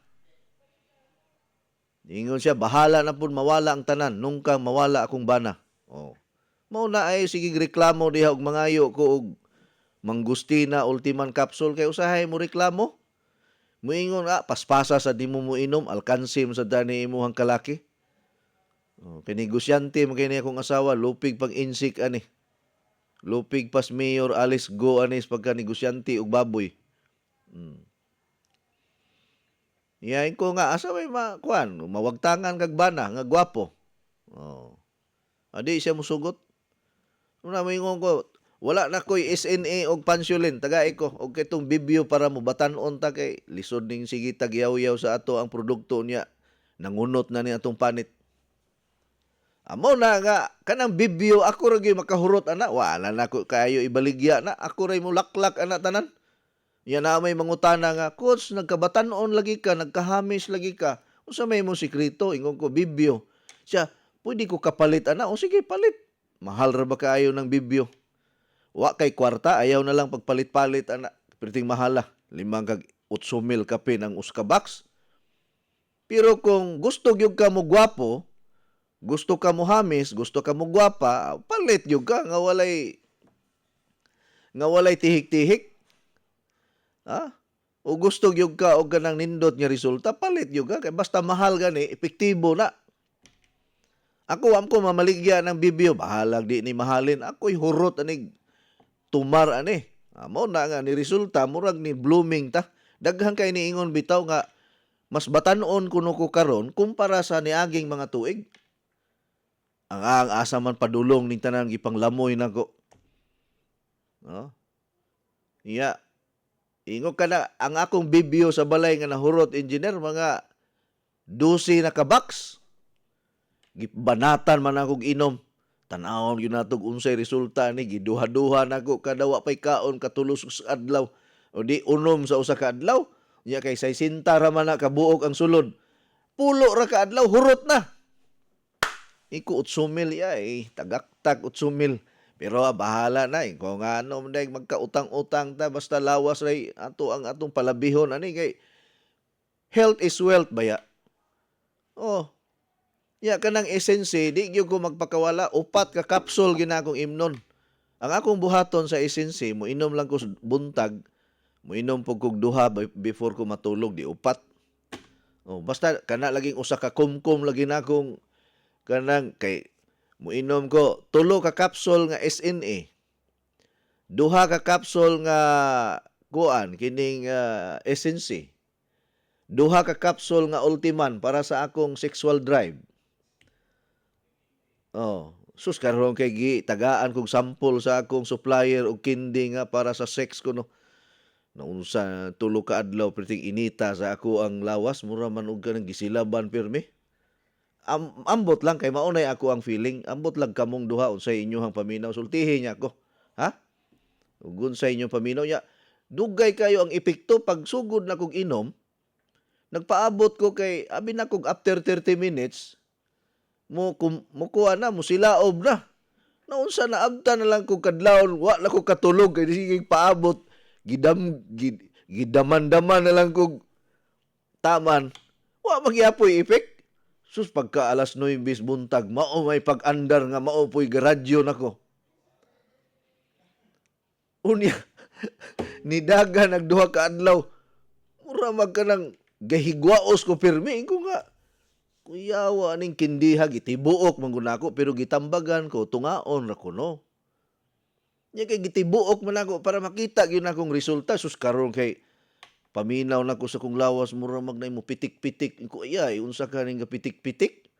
Ingon siya, bahala na po mawala ang tanan, nungkang mawala akong bana. Mao na ay sige reklamo diha og mangayo ko og mangustina Ultiman capsule kay usahay mo reklamo. Moingon paspasa sa di mo inom, alkansim sa dani imuhang kalaki. Kinigosyante mo kini akong asawa, lupig pag insik ani. Lupig pas mayor alis go anis pagka negosyante og baboy. Yain ko nga, asa may mawagtangan kag bana, nga gwapo. Adi siya musugot. Una may ingon ko, wala na ko'y SNA og pansulin, tagay ko, og kitong bibyo para mo batanon ta kay lisod ning sige tagyaw-yaw sa ato ang produkto niya. Nangunot na ni atong panit. Amo na nga, kanang bibyo, ako rin makahurot, ana. Wala na ko kayo ibaligya na, ako rin mo laklak, ana, tanan. Yan na may mangutana nga, Coach, nagkabatanon lagi ka, nagkahamis lagi ka. Unsa may mo sikrito, ingon ko, bibyo. Siya, pwede ko kapalit, ana. O sige, palit. Mahal ra ba kayo ng bibyo? Wa kay kwarta, ayaw na lang pagpalit-palit, ana. Perting mahala. 5 kag 8,000 kape ng uska box. Pero kung gusto gyud ka mo gwapo, gusto ka mo hamis, gusto ka mo gwapa, palit gyud ka nga walay tihik-tihik. O gusto gyud ka og kanang nindot nga resulta, palit gyud ka kay basta mahal gani, epektibo na. Ako am ko mamaligya ng bibyo, bahalag di ni mahalin. Ako'y hurot anig tumar ani. Amo na nga ni resulta murag ni blooming ta. Daghan kay niingon bitaw nga mas batanon kuno ko karon kumpara sa niaging mga tuig. Ang asa man padulong ning tanan gipanglamoy nako. Iya. Ingo ka na, ang akong bibyo sa balay nga nahurot engineer, mga 12 na ka-box. Gibanatan man akong inom. Tanawon yun natog unsay resulta ni, giduha-duha na ko, kadawa pa'y kaon, katulos sa adlaw. O di unom sa usa ka adlaw. Nya kay 60 raman na kabuok ang sulod. Pulo ra ka adlaw, hurot na. Iku 8,000 tagaktak 8,000. Pero bahala na kung ano man magkautang-utang ta basta lawas ray ang atong palabihon ani kay health is wealth baya. Kanang SNC di gyud ko magpakawala, 4 ka capsule ginakong imnon. Ang akong buhaton sa SNC mo inom lang ko buntag, mo inom pug kog duha before ko matulog di 4. Basta kana laging usa ka kumkum lagi na akong kanang kay muinom ko 3 ka capsule nga SNA. 2 ka capsule nga kuan kining SNC. 2 ka capsule nga Ultiman para sa akong sexual drive. Sus karon kay tagaan kog sample sa akong supplier og kindi nga para sa sex ko no. Naunsa 3 ka adlaw perting inita sa ako ang lawas mura man og kanang gisilaban pirmi. Ambot lang kay maunay ako ang feeling. Ambot lang kamong duha unsay inyohang paminaw. Sultihin niya ako. Ug unsay inyong paminaw niya. Dugay kayo ang epekto pag sugod na kog inom. Nagpaabot ko kay abi na kog after 30 minutes mo kuha na mo silaob na. Naunsa na abta na lang ko kadlawon, wa na ko katulog kay sige paabot gidaman-daman na lang kog taman. Wa magyapoy effect. Sus pagka alas 9 buntag mao may pag-andar nga mao poy garadyo nako. Unya nidaga nagduha ka adlaw. Mura mag ka ng gahigwaos ko pirmi ko nga. Kuyawa ning kindiha gitibuok mangguna ko pero gitambagan ko tungaon ra ko no. Nya kay gitibuok man ako para makita gyud akong resulta sus karon kay paminaw na ko sa kong lawas mura magnay mo pitik-pitik ko ay unsa ka ning pitik-pitik.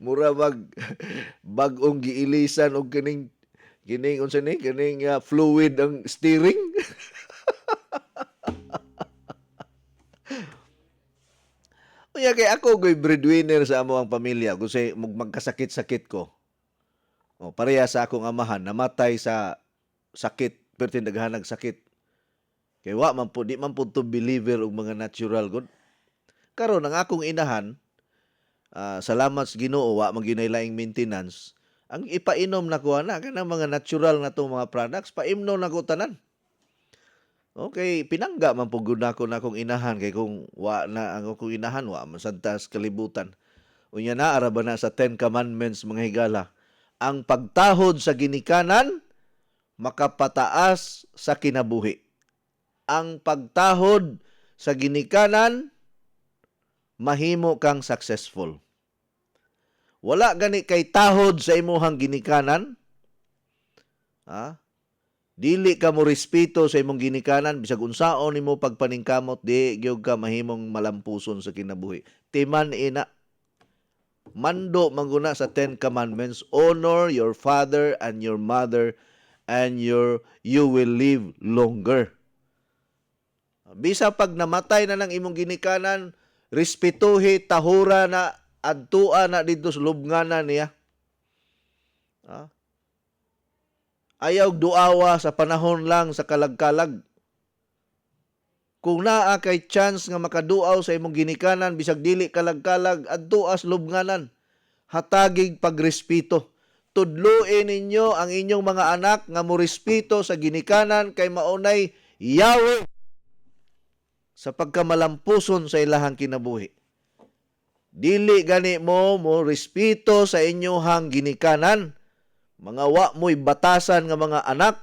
Mura bag-ong giilisan og kining unsa ni kining fluid ang steering. Unya kay ako goy breadwinner sa amo ang pamilya kasi magkasakit-sakit ko. O pareha sa akong amahan namatay sa sakit perti daghan sakit. Kay wa man po di man po to believer og mga natural good. Karon ang akong inahan salamat sa Ginoo wa man ginailaing maintenance. Ang ipainom na ko ana kanang mga natural na tong mga products paimnom na ko tanan. Okay, pinangga man po gud nako na akong inahan kay kung wa na ang akong inahan wa man santas kalibutan. Unya na ara ba na sa 10 commandments mga higala. Ang pagtahod sa ginikanan makapataas sa kinabuhi. Ang pagtahod sa ginikanan mahimo kang successful. Wala gani kay tahod sa imuhang ginikanan. Dili ka mo respeto sa imong ginikanan bisag unsaon nimo pagpaningkamot di gyud ka mahimong malampuson sa kinabuhi. Timan ina mando mangguna sa 10 commandments, honor your father and your mother and you will live longer. Bisa pag namatay na ng imong ginikanan, respetuhi tahura na adtua na dito sa lubnganan niya. Ayaw duawa sa panahon lang sa kalagkalag. Kung naa kay chance nga makaduaw sa imong ginikanan bisag dili kalagkalag adtua sa lubnganan, hatagig pagrespeto. Tudluin ninyo ang inyong mga anak nga morespeto sa ginikanan kay maunay yawi sa pagkamalampuson sa ilahang kinabuhi. Dili gani mo respeto sa inyong ginikanan. Mga wa mo'y batasan nga mga anak,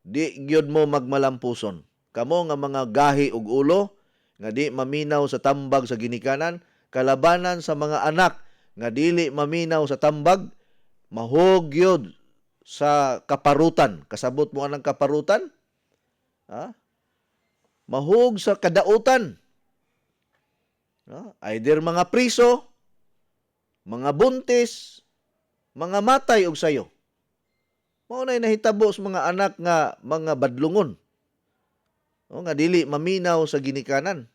di gyud mo magmalampuson. Kamo nga mga gahi ug ulo, nga di maminaw sa tambag sa ginikanan, kalabanan sa mga anak, nga dili maminaw sa tambag, mahog yun sa kaparutan. Kasabot mo anang kaparutan? Mahog sa kadautan. Either mga priso, mga buntis, mga matay og sayo. Mao nay nahitabo sa mga anak nga mga badlungon. Nga dili maminaw sa ginikanan.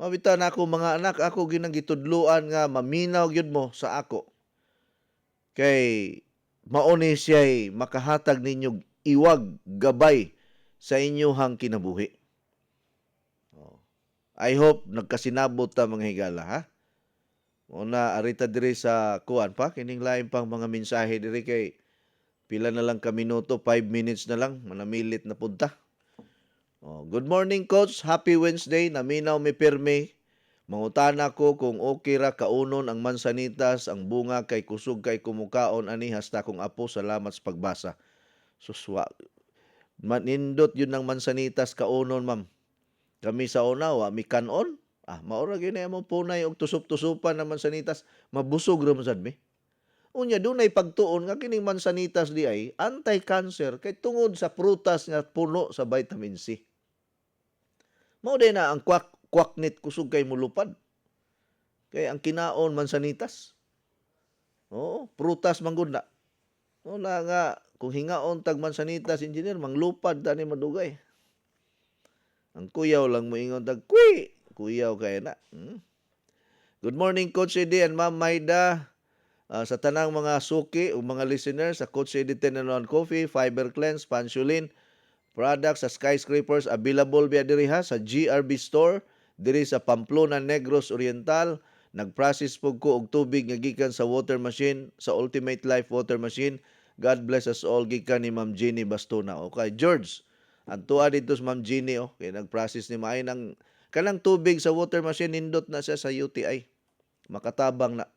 Mabita na ako mga anak, ako ginang gitudluan nga maminaw gyud mo sa ako. Kay mao ni siya'y makahatag ninyo iwag gabay sa inyong kinabuhi. I hope nagkasinabot ta mga higala ha. Una, arita diri sa kuan pa, kining lain pang mga mensahe diri kay pila na lang ka minuto, 5 minutes na lang, manamilit na punta. Good morning, Coach. Happy Wednesday. Naminaw mi pirmi. Mangutana ko kung okay ra kaunon ang mansanitas, ang bunga kay kusog kay kumukaon ani hasta kong apo. Salamat sa pagbasa. Suswa. Manindot yun ng mansanitas kaunon, ma'am. Kami sa una, mi kanon. Maura gini mo punay og tusup-tusupan ng mansanitas, mabusog ra man sad mi. Unya dunay pagtuon nga kining mansanitas di ay anti-cancer kay tungod sa prutas nga puno sa vitamin C. Mao din na ang kwaknit kusog kay mulupad. Kay ang kinaon mansanitas. Prutas manggod na. Wala nga kung hingaon tag mansanitas engineer manglupad tani madugay. Ang kuyaw lang moingon tag kuyaw kay na. Good morning, Coach Eddie and Ma'am Maida. Sa tanang mga suki o mga listeners sa Coach Eddie 10-in-1 Coffee, Fiber Cleanse, Pansulin, products sa Skyscrapers available via diri ha sa GRB Store diri sa Pamplona, Negros Oriental. Nagprocess pug ko og tubig nga gikan sa water machine, sa Ultimate Life water machine. God bless us all gikan ni Ma'am Jeannie Bastona. Okay, George. Ang tuwa dito sa Ma'am Jeannie kay nagprocess ni maay ng kanang tubig sa water machine nindot na siya sa UTI. Makatabang na.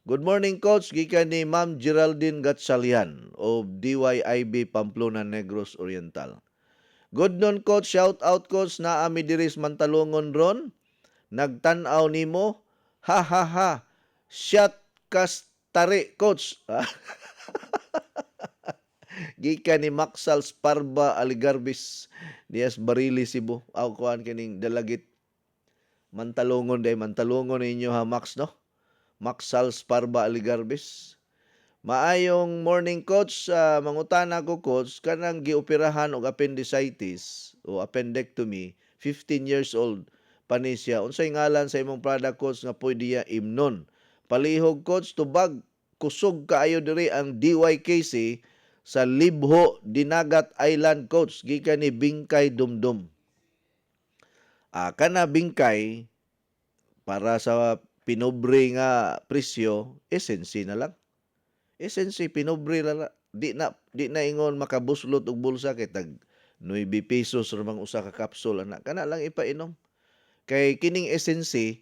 Good morning, Coach. Gikan ni Ma'am Geraldine Gatchalian of DYIB Pamplona, Negros Oriental. Good noon, Coach. Shout out, Coach. Naami diris Mantalongon ron. Nagtanaw nimo. Ha ha ha. Shot kastari, Coach. Gikan ni Maxal Sparba Aligarbis Dias Barili, Cebu. Aw kuan kining dalagit Mantalongon day. Mantalongon ninyo ha, Max, no? Maxal Sparba Aligarbis. Maayong morning, Coach. Mangutana ko, Coach, kanang gioperahan og appendicitis o appendectomy, 15 years old pa ni siya. Unsay ngalan sa imong product, Coach, nga pwede imnon? Palihog, Coach, tubag kusog kaayo diri ang DYKC sa Libho, Dinagat Island, Coach. Gikan ni Bingkay Dumdum. Kana Bingkay, para sa pinobre nga presyo, SNC na lang. SNC, pinobre na lang. Di na ingon makabuslot og bulsa kay tag 9 pesos ramang usa ka kapsul ana. Kana lang ipainom. Kay kining SNC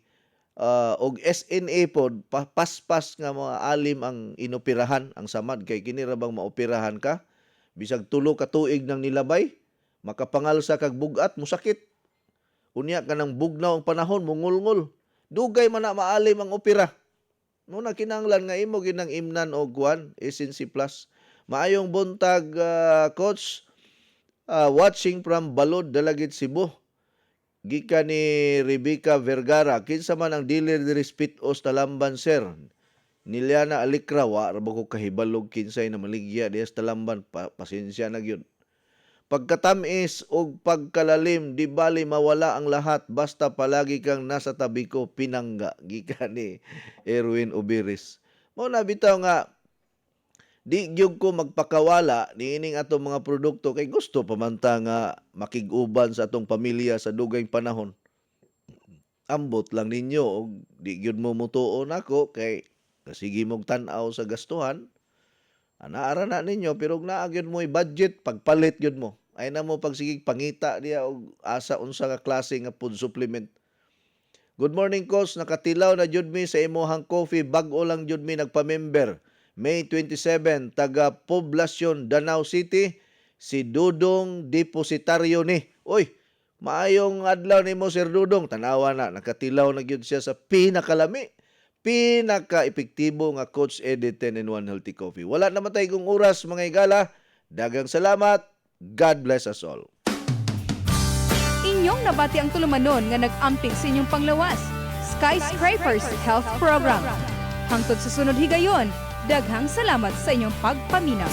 og SNA pod paspas nga mga alim ang inoperahan ang samad kay kini ra bang maoperahan ka bisag tulo ka tuig nang nilabay makapangal sa kag bugat musakit. Unya kanang bugnaw ang panahon mungulngol. Dugay man na maalim ang opera. Muna kinanglan nga imo ginang imnan og kuan SNC Plus. Maayong buntag, Coach. Watching from Balod, Dalagit, Cebu. Gikan ni Rebecca Vergara. Kinsa man ang dealer diri Spitos Talamban, sir. Niliana Alikra, wa ra ba ko kahibalog kinsay na maligya dias Talamban. Pasensya na gyud. Pagkatamis o pagkalalim, di bali mawala ang lahat, basta palagi kang nasa tabi ko, pinangga. Gikan ni Erwin Ubiris. Mao na bitaw nga, di gyud ko magpakawala ni ining atong mga produkto kay gusto pamanta nga makig-uban sa atong pamilya sa dugay panahon. Ambot lang ninyo, og di gyud mo mutuon ako kay kasigi mong tan-aw sa gastuhan. Anaara na ninyo, pero naagyod mo budget, pagpalit gyud mo. Ay na mo pagsigig pangita diya og asa unsa ka klase nga food supplement. Good morning, Coach. Nakatilaw na jud mi sa imuhang coffee. Bag-o lang jud mi nagpa-member. May 27, taga Poblacion, Danau City. Si Dudong Depositaryo ni. Oy, maayong adlaw nimo, Sir Dudong. Tanawa na, nakatilaw na jud siya sa pinakalami. Pinaka-epektibo nga Coach Eddie 10-in-1 Healthy Coffee. Wala naman tayo kong oras, mga igala. Dagang salamat. God bless us all. Inyong nabati ang tulumanon nga nag-amping sa inyong panglawas. Skyscrapers Health Program. Hangtod sa sunod higayon, daghang salamat sa inyong pagpaminaw.